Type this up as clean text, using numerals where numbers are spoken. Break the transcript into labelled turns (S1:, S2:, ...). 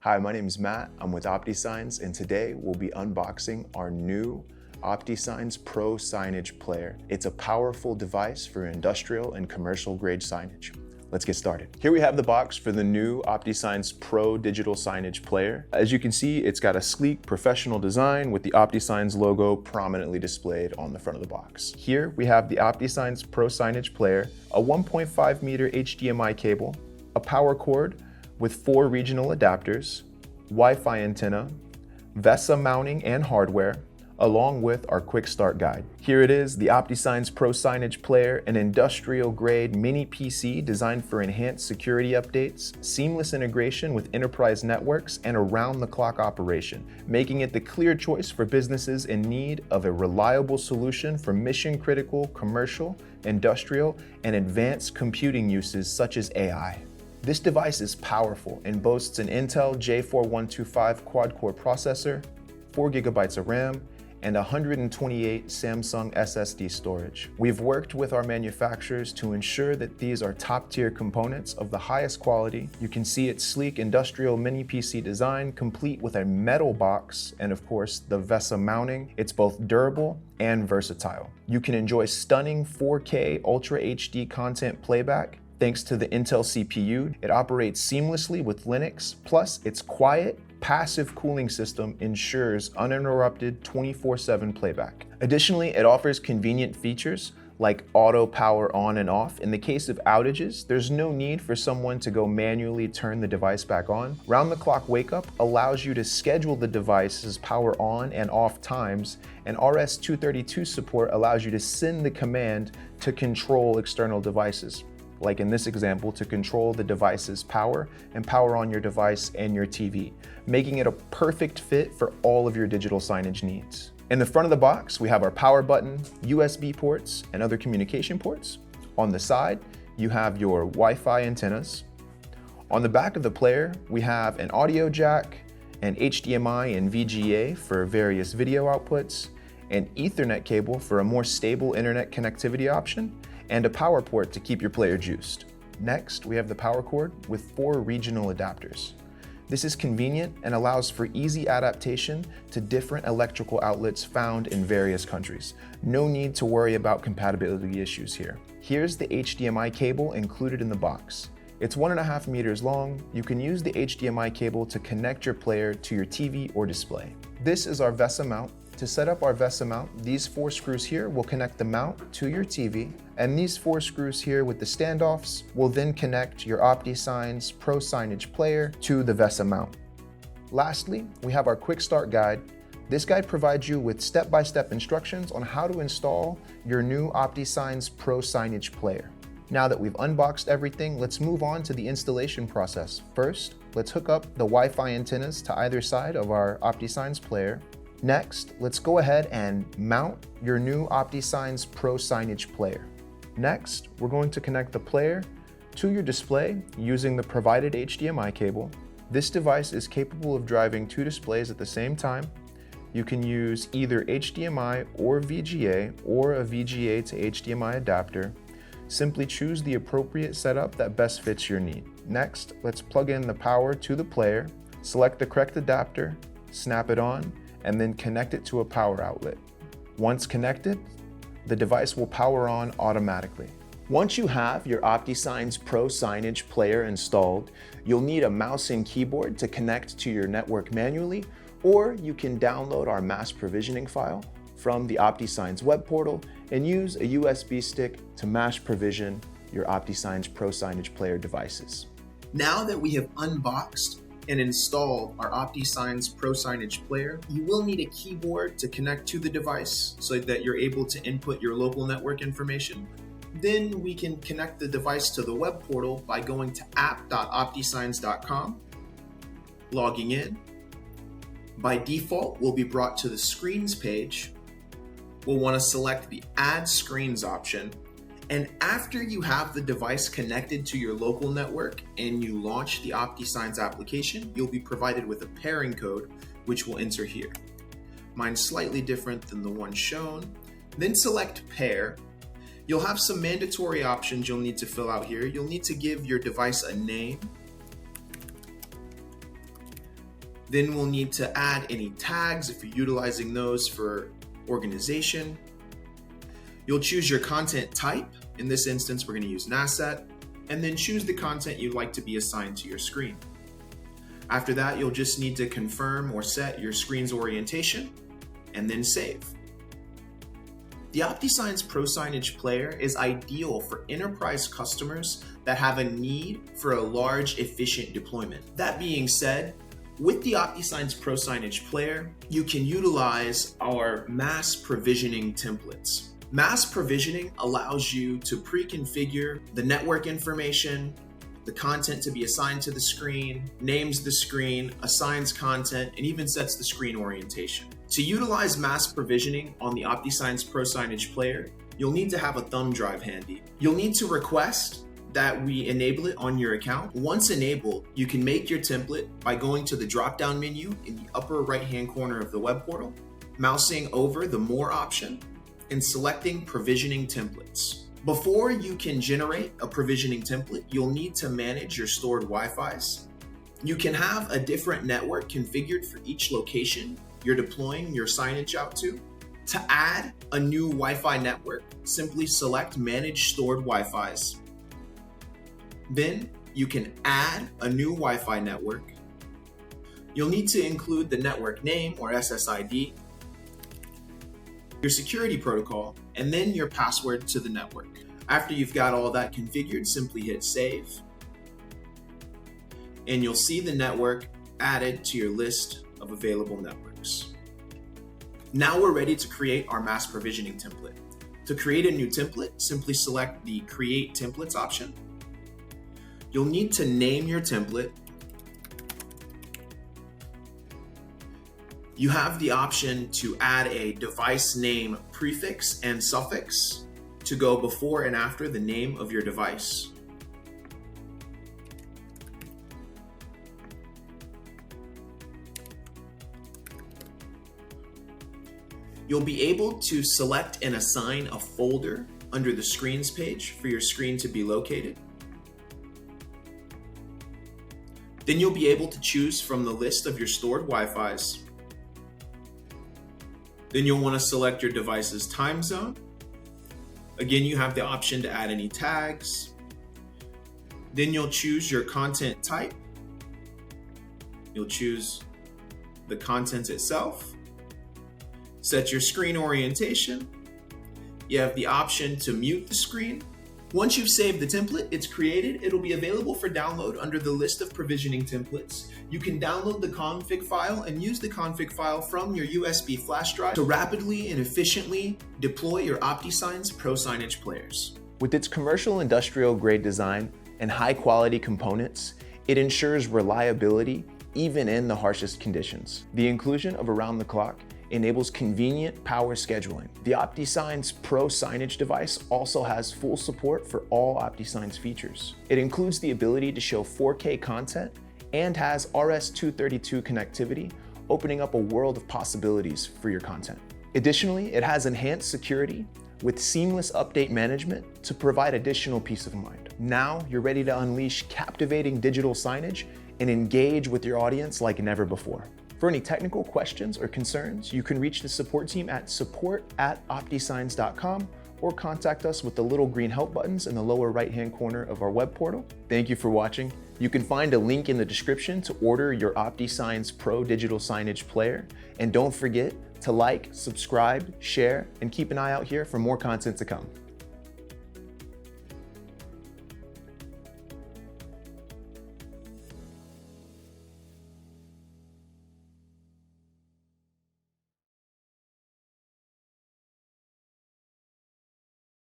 S1: Hi, my name is Matt. I'm with OptiSigns, and today we'll be unboxing our new OptiSigns Pro Signage Player. It's a powerful device for industrial and commercial grade signage. Let's get started. Here we have the box for the new OptiSigns Pro Digital Signage Player. As you can see, it's got a sleek, professional design with the OptiSigns logo prominently displayed on the front of the box. Here we have the OptiSigns Pro Signage Player, a 1.5 meter HDMI cable, a power cord with 4 regional adapters, Wi-Fi antenna, VESA mounting and hardware, along with our quick start guide. Here it is, the OptiSigns Pro Signage Player, an industrial grade mini PC designed for enhanced security updates, seamless integration with enterprise networks, and around-the-clock operation, making it the clear choice for businesses in need of a reliable solution for mission-critical commercial, industrial, and advanced computing uses such as AI. This device is powerful and boasts an Intel J4125 quad-core processor, 4 GB of RAM, and 128 Samsung SSD storage. We've worked with our manufacturers to ensure that these are top-tier components of the highest quality. You can see its sleek industrial mini PC design, complete with a metal box, and of course, the VESA mounting. It's both durable and versatile. You can enjoy stunning 4K Ultra HD content playback. Thanks to the Intel CPU, it operates seamlessly with Linux, plus its quiet, passive cooling system ensures uninterrupted 24/7 playback. Additionally, it offers convenient features like auto power on and off. In the case of outages, there's no need for someone to go manually turn the device back on. Round-the-clock wake-up allows you to schedule the device's power on and off times, and RS-232 support allows you to send the command to control external devices, like in this example, to control the device's power and power on your device and your TV, making it a perfect fit for all of your digital signage needs. In the front of the box, we have our power button, USB ports, and other communication ports. On the side, you have your Wi-Fi antennas. On the back of the player, we have an audio jack, an HDMI and VGA for various video outputs, an Ethernet cable for a more stable internet connectivity option, and a power port to keep your player juiced. Next, we have the power cord with 4 regional adapters. This is convenient and allows for easy adaptation to different electrical outlets found in various countries. No need to worry about compatibility issues here. Here's the HDMI cable included in the box. It's 1.5 meters long. You can use the HDMI cable to connect your player to your TV or display. This is our VESA mount. To set up our VESA mount, these 4 screws here will connect the mount to your TV, and these 4 screws here with the standoffs will then connect your OptiSigns Pro Signage Player to the VESA mount. Lastly, we have our quick start guide. This guide provides you with step-by-step instructions on how to install your new OptiSigns Pro Signage Player. Now that we've unboxed everything, let's move on to the installation process. First, let's hook up the Wi-Fi antennas to either side of our OptiSigns Player. Next, let's go ahead and mount your new OptiSigns Pro Signage Player. Next, we're going to connect the player to your display using the provided HDMI cable. This device is capable of driving 2 displays at the same time. You can use either HDMI or VGA or a VGA to HDMI adapter. Simply choose the appropriate setup that best fits your need. Next, let's plug in the power to the player, select the correct adapter, snap it on, and then connect it to a power outlet. Once connected, the device will power on automatically. Once you have your OptiSigns Pro Signage Player installed, you'll need a mouse and keyboard to connect to your network manually, or you can download our mass provisioning file from the OptiSigns web portal and use a USB stick to mass provision your OptiSigns Pro Signage Player devices.
S2: Now that we have unboxed and install our OptiSigns Pro Signage Player, you will need a keyboard to connect to the device so that you're able to input your local network information. Then we can connect the device to the web portal by going to app.optisigns.com, logging in. By default, we'll be brought to the Screens page. We'll want to select the Add Screens option. And after you have the device connected to your local network and you launch the OptiSigns application, you'll be provided with a pairing code, which we'll enter here. Mine's slightly different than the one shown. Then select Pair. You'll have some mandatory options you'll need to fill out here. You'll need to give your device a name, Then we'll need to add any tags if you're utilizing those for organization. You'll choose your content type. In this instance, we're going to use an asset, and then choose the content you'd like to be assigned to your screen. After that, you'll just need to confirm or set your screen's orientation, and then save. The OptiSigns Pro Signage Player is ideal for enterprise customers that have a need for a large, efficient deployment. That being said, with the OptiSigns Pro Signage Player, you can utilize our mass provisioning templates. Mass provisioning allows you to pre-configure the network information, the content to be assigned to the screen, names the screen, assigns content, and even sets the screen orientation. To utilize mass provisioning on the OptiSigns Pro Signage Player, you'll need to have a thumb drive handy. You'll need to request that we enable it on your account. Once enabled, you can make your template by going to the drop-down menu in the upper right-hand corner of the web portal, mousing over the More option, and selecting Provisioning Templates. Before you can generate a provisioning template, you'll need to manage your stored Wi-Fis. You can have a different network configured for each location you're deploying your signage out to. To add a new Wi-Fi network, simply select Manage Stored Wi-Fis. Then you can add a new Wi-Fi network. You'll need to include the network name or SSID, your security protocol, and then your password to the network. After you've got all that configured, simply hit save. And you'll see the network added to your list of available networks. Now we're ready to create our mass provisioning template. To create a new template, simply select the Create Templates option. You'll need to name your template. You have the option to add a device name prefix and suffix to go before and after the name of your device. You'll be able to select and assign a folder under the Screens page for your screen to be located. Then you'll be able to choose from the list of your stored Wi-Fis. Then you'll want to select your device's time zone. Again, you have the option to add any tags. Then you'll choose your content type. You'll choose the content itself. Set your screen orientation. You have the option to mute the screen. Once you've saved the template, it's created. It'll be available for download under the list of provisioning templates. You can download the config file and use the config file from your USB flash drive to rapidly and efficiently deploy your OptiSigns Pro Signage Players.
S1: With its commercial industrial grade design and high quality components, it ensures reliability even in the harshest conditions. The inclusion of around the clock enables convenient power scheduling. The OptiSigns Pro Signage device also has full support for all OptiSigns features. It includes the ability to show 4K content and has RS-232 connectivity, opening up a world of possibilities for your content. Additionally, it has enhanced security with seamless update management to provide additional peace of mind. Now you're ready to unleash captivating digital signage and engage with your audience like never before. For any technical questions or concerns, you can reach the support team at support@optisigns.com or contact us with the little green help buttons in the lower right-hand corner of our web portal. Thank you for watching. You can find a link in the description to order your OptiSigns Pro Digital Signage Player. And don't forget to like, subscribe, share, and keep an eye out here for more content to come.